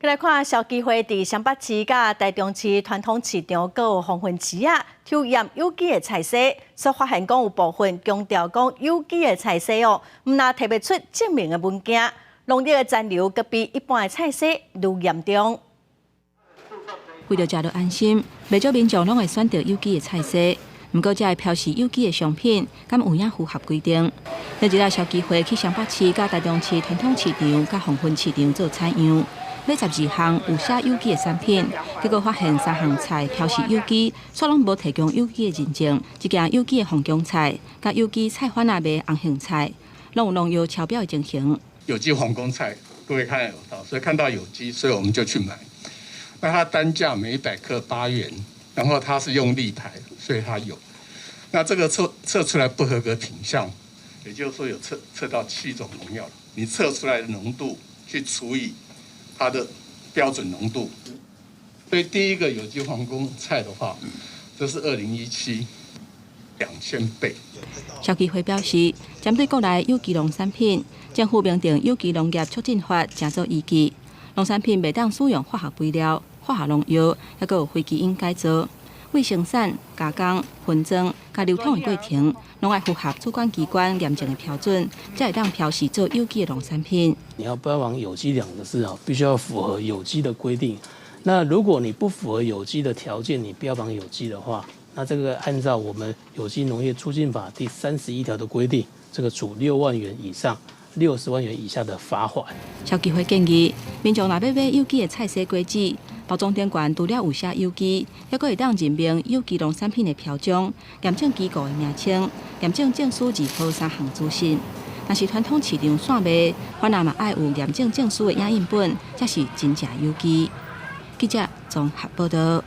再来看消基会伫双北市甲台中市传统市场，阁有黄昏市啊抽验有机的菜色，所发现讲有部分强调讲有机的菜色哦，毋若摕不出证明的物件，农业的残留阁比一般的菜色愈严重。为着食到安心，袂少民众拢会选择有机的菜色。不过，这会标示有机的商品，敢有影符合规定？这日消基会去双北市、甲台中市传统市场、甲黄昏市场做采样，买12项有写有机的产品，结果发现3项菜标示有机，却拢无提供有机的认证。一件有机的红姜菜，甲有机菜花纳麦红杏菜，拢有农药超标的情形。有机黄姜菜，各位看得到，所以看到有机，所以我们就去买。那它单价每100克8元，然后它是用立牌，所以它有。那这个测出来不合格品项，也就是说有测到7种农药，你测出来的浓度去除以它的标准浓度。所以第一个有机黄姜菜的话，这是2017 2000倍。消基会表示，针对国内有机农产品，政府明定有机农业促进法正做依据，农产品袂当使用化学肥料、化学农药，还有非基因改造。为生产、加工、分装、甲流通的过程，拢爱符合主管机关验证的标准，才会当标示做有机的农产品。你要标榜有机2个字必须要符合有机的规定。那如果你不符合有机的条件，你标榜有机的话，那这个按照我们有机农业促进法第31条的规定，这个处6万元以上60万元以下的罚款。消基会建议，民众若要买有机的菜色果子，包装顶悬除了有写有机，还佫会当认明有机农产品的标章、验证机构的名称、验证证书2号3项资讯。若是传统市场线卖，反而嘛爱有验证证书的影印本，才是真正有机。记者综合报道。